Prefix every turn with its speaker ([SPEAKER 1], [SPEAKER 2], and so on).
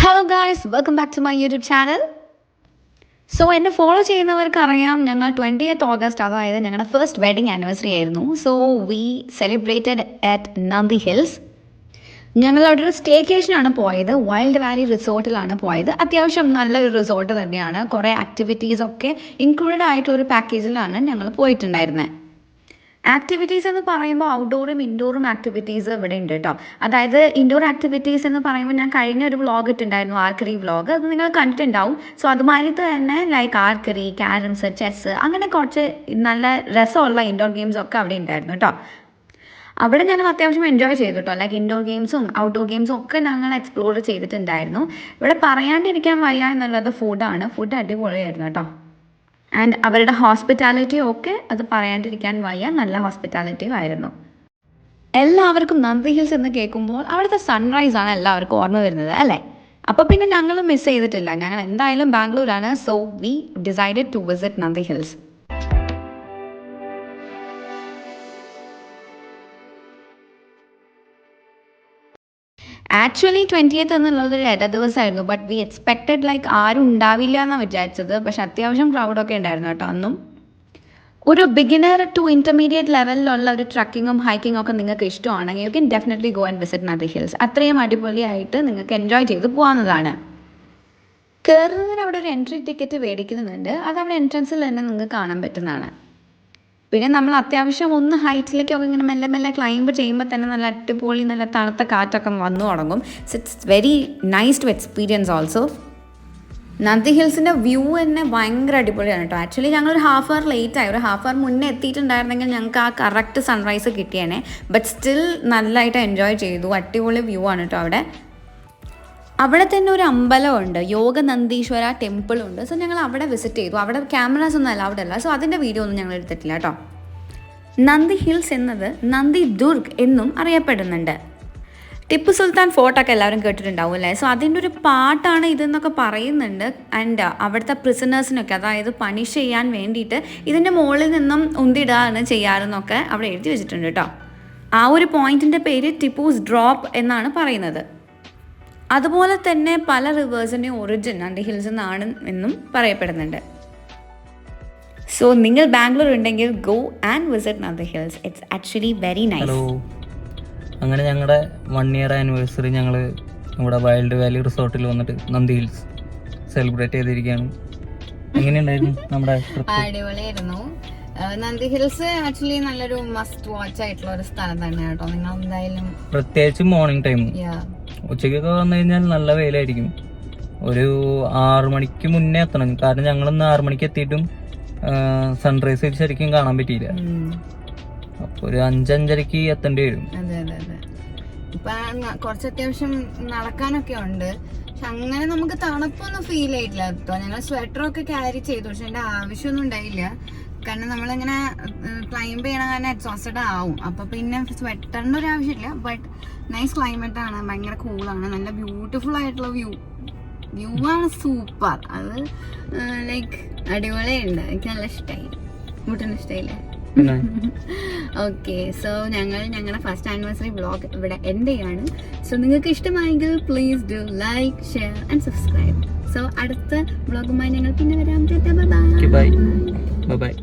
[SPEAKER 1] Hello guys, welcome back to my YouTube channel. So എന്നെ follow ചെയ്യുന്നവർക്ക് അറിയാം, ഞങ്ങൾ 20th ഓഗസ്റ്റ്, അതായത് ഞങ്ങളുടെ ഫസ്റ്റ് വെഡിങ് ആനിവേഴ്സറി ആയിരുന്നു. So we celebrated at Nandi hills. ഞങ്ങൾ അവിടെ ഒരു സ്റ്റേക്കേഷനാണ് പോയത്. വൈൽഡ് വാലി റിസോർട്ടിലാണ് പോയത്. അത്യാവശ്യം നല്ലൊരു റിസോർട്ട് തന്നെയാണ്. കുറേ ആക്ടിവിറ്റീസൊക്കെ ഇൻക്ലൂഡഡ് ആയിട്ടൊരു പാക്കേജിലാണ് ഞങ്ങൾ പോയിട്ടുണ്ടായിരുന്നത്. ആക്ടിവിറ്റീസ് എന്ന് പറയുമ്പോൾ ഔട്ട്ഡോറും ഇൻഡോറും ആക്ടിവിറ്റീസ് ഇവിടെ ഉണ്ട് കേട്ടോ. അതായത് ഇൻഡോർ ആക്ടിവിറ്റീസ് എന്ന് പറയുമ്പോൾ ഞാൻ കഴിഞ്ഞ ഒരു വ്ളോഗ് ഇട്ടുണ്ടായിരുന്നു, ആർക്കറി വ്ളോഗ്. അത് നിങ്ങൾ കണ്ടിട്ടുണ്ടാവും. സോ അതുമാതിരി തന്നെ ലൈക്ക് ആർക്കറി, ക്യാരംസ്, ചെസ്സ്, അങ്ങനെ കുറച്ച് നല്ല രസമുള്ള ഇൻഡോർ ഗെയിംസ് ഒക്കെ അവിടെ ഉണ്ടായിരുന്നു കേട്ടോ. അവിടെ ഞങ്ങൾ അത്യാവശ്യം എൻജോയ് ചെയ്തു കേട്ടോ. ലൈക്ക് ഇൻഡോർ ഗെയിംസും ഔട്ട്ഡോർ ഗെയിംസും ഒക്കെ ഞങ്ങൾ എക്സ്പ്ലോർ ചെയ്തിട്ടുണ്ടായിരുന്നു. ഇവിടെ പറയാണ്ടിരിക്കാൻ വയ്യ എന്നുള്ളത് ഫുഡാണ്. ഫുഡ് അടിപൊളിയായിരുന്നു കേട്ടോ. ആൻഡ് അവരുടെ ഹോസ്പിറ്റാലിറ്റി ഒക്കെ അത് പറയാണ്ടിരിക്കാൻ വയ്യ, നല്ല ഹോസ്പിറ്റാലിറ്റി ആയിരുന്നു. എല്ലാവർക്കും നന്ദി ഹിൽസ് എന്ന് കേൾക്കുമ്പോൾ അവിടുത്തെ സൺറൈസ് ആണ് എല്ലാവർക്കും ഓർമ്മ വരുന്നത് അല്ലേ? അപ്പോൾ പിന്നെ ഞങ്ങൾ മിസ് ചെയ്തിട്ടില്ല. ഞങ്ങൾ എന്തായാലും ബാംഗ്ലൂരാണ്. So we decided to visit Nandi hills. Actually 20th എന്നുള്ളത് ഒരു ഇട ദിവസമായിരുന്നു. ബട്ട് വി എക്സ്പെക്റ്റഡ് ലൈക്ക് ആരും ഉണ്ടാവില്ല എന്നാണ് വിചാരിച്ചത്. പക്ഷെ അത്യാവശ്യം ക്രൗഡൊക്കെ ഉണ്ടായിരുന്നു കേട്ടോ അന്നും. ഒരു ബിഗിനർ ടു ഇൻ്റർമീഡിയറ്റ് ലെവലിലുള്ള ഒരു ട്രക്കിങ്ങും ഹൈക്കിങ്ങും ഒക്കെ നിങ്ങൾക്ക് ഇഷ്ടമാണെങ്കിൽ you can definitely go and visit Nandi hills. അത്രയും അടിപൊളിയായിട്ട് നിങ്ങൾക്ക് എൻജോയ് ചെയ്ത് പോകാവുന്നതാണ്. കയറുന്നതിന് അവിടെ ഒരു എൻട്രി ടിക്കറ്റ് മേടിക്കുന്നുണ്ട്. അത് അവിടെ എൻട്രൻസിൽ തന്നെ നിങ്ങൾക്ക് കാണാൻ പറ്റുന്നതാണ്. പിന്നെ നമ്മൾ അത്യാവശ്യം ഒന്ന് ഹൈറ്റിലേക്കൊക്കെ ഇങ്ങനെ മെല്ലെ മെല്ലെ ക്ലൈംബ് ചെയ്യുമ്പോൾ തന്നെ നല്ല അടിപൊളി നല്ല തണുത്ത കാറ്റൊക്കെ വന്നു തുടങ്ങും. So it's very nice to experience also. Nandi ഹിൽസിൻ്റെ വ്യൂ തന്നെ ഭയങ്കര അടിപൊളിയാണ് കേട്ടോ. ആക്ച്വലി ഞങ്ങളൊരു ഹാഫ് അവർ ലേറ്റായി. ഒരു ഹാഫ് അവർ മുന്നേ എത്തിയിട്ടുണ്ടായിരുന്നെങ്കിൽ ഞങ്ങൾക്ക് ആ കറക്റ്റ് സൺറൈസ് കിട്ടിയേനെ. ബട്ട് സ്റ്റിൽ നല്ലതായിട്ട് എൻജോയ് ചെയ്തു. അടിപൊളി വ്യൂ ആണ് കേട്ടോ അവിടെ. അവിടെ തന്നെ ഒരു അമ്പലമുണ്ട്, യോഗ നന്ദീശ്വര ടെമ്പിളുണ്ട്. സോ ഞങ്ങൾ അവിടെ വിസിറ്റ് ചെയ്തു. അവിടെ ക്യാമറാസ് ഒന്നും അലൗഡ് അല്ല. സോ അതിൻ്റെ വീഡിയോ ഒന്നും ഞങ്ങൾ എടുത്തിട്ടില്ല കേട്ടോ. നന്ദി ഹിൽസ് എന്നത് നന്ദി ദുർഗ് എന്നും അറിയപ്പെടുന്നുണ്ട്. ടിപ്പു സുൽത്താൻ ഫോർട്ടൊക്കെ എല്ലാവരും കേട്ടിട്ടുണ്ടാവും അല്ലേ? സോ അതിൻ്റെ ഒരു പാട്ടാണ് ഇതെന്നൊക്കെ പറയുന്നുണ്ട്. ആൻഡ് അവിടുത്തെ പ്രിസണേഴ്സിനൊക്കെ, അതായത് പണിഷ് ചെയ്യാൻ വേണ്ടിയിട്ട് ഇതിൻ്റെ മുകളിൽ നിന്നും ഉന്തിടാണ് ചെയ്യാറെന്നൊക്കെ അവിടെ എഴുതി വെച്ചിട്ടുണ്ട് കേട്ടോ. ആ ഒരു പോയിൻറ്റിൻ്റെ പേര് ടിപ്പൂസ് ഡ്രോപ്പ് എന്നാണ് പറയുന്നത്. അതുപോലെ തന്നെ പല റിവേഴ്സിൻ്റെയും ഒറിജിൻ നന്ദി ഹിൽസ് എന്നാണ് എന്നും പറയപ്പെടുന്നുണ്ട്. സോ നിങ്ങൾ ബാംഗ്ലൂർ ഉണ്ടെങ്കിൽ go and visit Nandi hills. It's actually very nice.
[SPEAKER 2] അങ്ങനെ ഞങ്ങളുടെ 1 year ആനിവേഴ്സറി ഞങ്ങൾ നമ്മുടെ വൈൽഡ് വാലി റിസോർട്ടിൽ വന്നിട്ട് നന്ദി ഹിൽസ് സെലിബ്രേറ്റ് ചെയ്തിരിക്കുകയാണ്. എങ്ങനെയുണ്ടായിരുന്നു നമ്മുടെ ട്രിപ്പ്?
[SPEAKER 1] അടിപൊളിയായിരുന്നു. നന്ദി ഹിൽസ് ആക്ച്വലി നല്ലൊരു മസ്റ്റ് വാച്ച് ആയിട്ടുള്ള ഒരു സ്ഥലം തന്നെയാണ് കേട്ടോ. നിങ്ങൾ എന്തായാലും,
[SPEAKER 2] പ്രത്യേകിച്ച് മോർണിംഗ് ടൈം, ഉച്ചയ്ക്കൊക്കെ വന്നു കഴിഞ്ഞാൽ നല്ല വെയിലായിരിക്കും. ഒരു 6 മണിക്ക് മുന്നേ എത്തണം. കാരണം ഞങ്ങളിന്ന് 6 മണിക്ക് എത്തിയിട്ടും സൺറൈസ് ശരിക്കും കാണാൻ പറ്റിയില്ല. അപ്പൊ ഒരു 5-5:30 എത്തേണ്ടി വരും.
[SPEAKER 1] അതെ അതെ അതെ. ഇപ്പൊ കുറച്ച് അത്യാവശ്യം നടക്കാനൊക്കെ ഉണ്ട്. പക്ഷെ അങ്ങനെ നമുക്ക് തണുപ്പൊന്നും ഫീൽ ചെയ്തില്ല കേട്ടോ. ഞങ്ങൾ സ്വെറ്ററൊക്കെ ക്യാരി ചെയ്തു. പക്ഷെ എന്റെ ആവശ്യമൊന്നും ഉണ്ടായില്ല. കാരണം നമ്മളിങ്ങനെ ക്ലൈംബ് ചെയ്യണ കാരണം എക്സോസ്റ്റഡ് ആവും. അപ്പൊ പിന്നെ സ്വെറ്ററിന്റെ ഒരു ആവശ്യമില്ല. ബട്ട് നൈസ് ക്ലൈമറ്റ് ആണ്, ഭയങ്കര കൂളാണ്, നല്ല ബ്യൂട്ടിഫുൾ ആയിട്ടുള്ള വ്യൂ ആണ്. സൂപ്പർ. അത് ലൈക്ക് അടിപൊളിയുണ്ട്. എനിക്ക് നല്ല ഇഷ്ടമായി. മുട്ടിന് ഇഷ്ടമായില്ലേ? ഓക്കെ. സോ ഞങ്ങളുടെ ഫസ്റ്റ് ആനിവേഴ്സറി വ്ളോഗ് ഇവിടെ എൻഡ് ചെയ്യാണ്. സോ നിങ്ങൾക്ക് ഇഷ്ടമായെങ്കിൽ please do like, share and subscribe. So അടുത്ത വ്ളോഗുമായി ഞങ്ങൾ പിന്നെ വരാം. ബൈ.
[SPEAKER 2] ബൈ.